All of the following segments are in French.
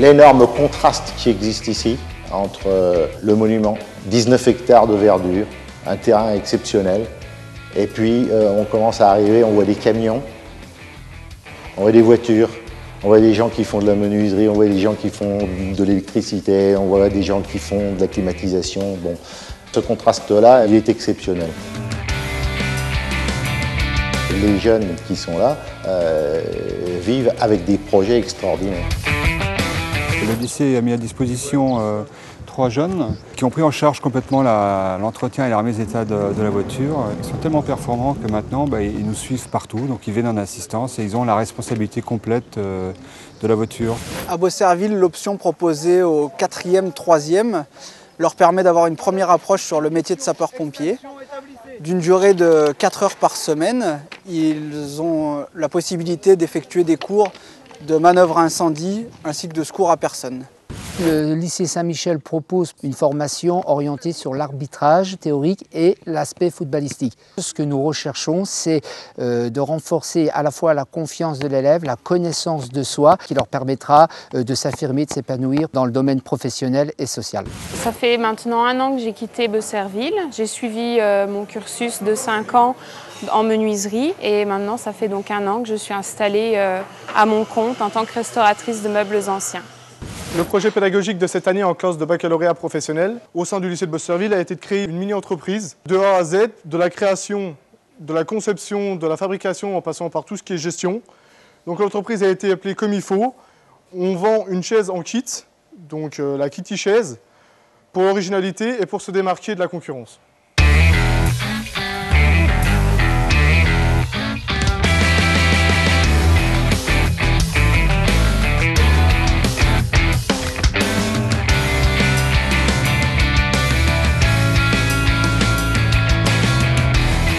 l'énorme contraste qui existe ici entre le monument, 19 hectares de verdure, un terrain exceptionnel, et puis on commence à arriver, on voit des camions, on voit des voitures, on voit des gens qui font de la menuiserie, on voit des gens qui font de l'électricité, on voit des gens qui font de la climatisation. Bon, ce contraste-là, il est exceptionnel. Les jeunes qui sont là vivent avec des projets extraordinaires. Le lycée a mis à disposition 3 jeunes qui ont pris en charge complètement l'entretien et la remise d'état de la voiture. Ils sont tellement performants que maintenant ils nous suivent partout, donc ils viennent en assistance et ils ont la responsabilité complète de la voiture. À Beaucerville, l'option proposée aux 4e, 3e leur permet d'avoir une première approche sur le métier de sapeur-pompier. D'une durée de 4 heures par semaine, ils ont la possibilité d'effectuer des cours de manœuvre à incendie ainsi que de secours à personne. Le lycée Saint-Michel propose une formation orientée sur l'arbitrage théorique et l'aspect footballistique. Ce que nous recherchons, c'est de renforcer à la fois la confiance de l'élève, la connaissance de soi, qui leur permettra de s'affirmer, de s'épanouir dans le domaine professionnel et social. Ça fait maintenant 1 an que j'ai quitté Beaucerville. J'ai suivi mon cursus de 5 ans en menuiserie et maintenant ça fait donc 1 an que je suis installée à mon compte en tant que restauratrice de meubles anciens. Le projet pédagogique de cette année en classe de baccalauréat professionnel au sein du lycée de Beaucerville a été de créer une mini-entreprise de A à Z, de la création, de la conception, de la fabrication en passant par tout ce qui est gestion. Donc l'entreprise a été appelée comme il faut. On vend une chaise en kit, donc la Kitty chaise, pour l'originalité et pour se démarquer de la concurrence.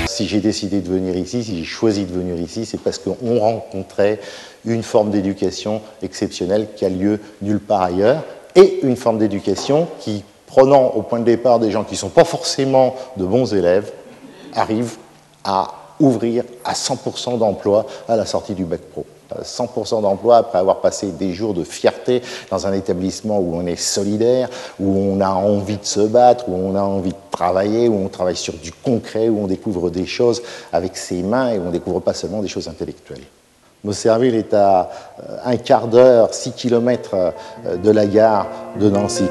Si j'ai décidé de venir ici, si j'ai choisi de venir ici, c'est parce qu'on rencontrait une forme d'éducation exceptionnelle qui a lieu nulle part ailleurs, et une forme d'éducation qui, prenant au point de départ des gens qui ne sont pas forcément de bons élèves, arrive à ouvrir à 100% d'emploi à la sortie du bac pro. 100% d'emploi après avoir passé des jours de fierté dans un établissement où on est solidaire, où on a envie de se battre, où on a envie de travailler, où on travaille sur du concret, où on découvre des choses avec ses mains et où on ne découvre pas seulement des choses intellectuelles. Beaucerville est à 1/4 d'heure, 6 km de la gare de Nancy.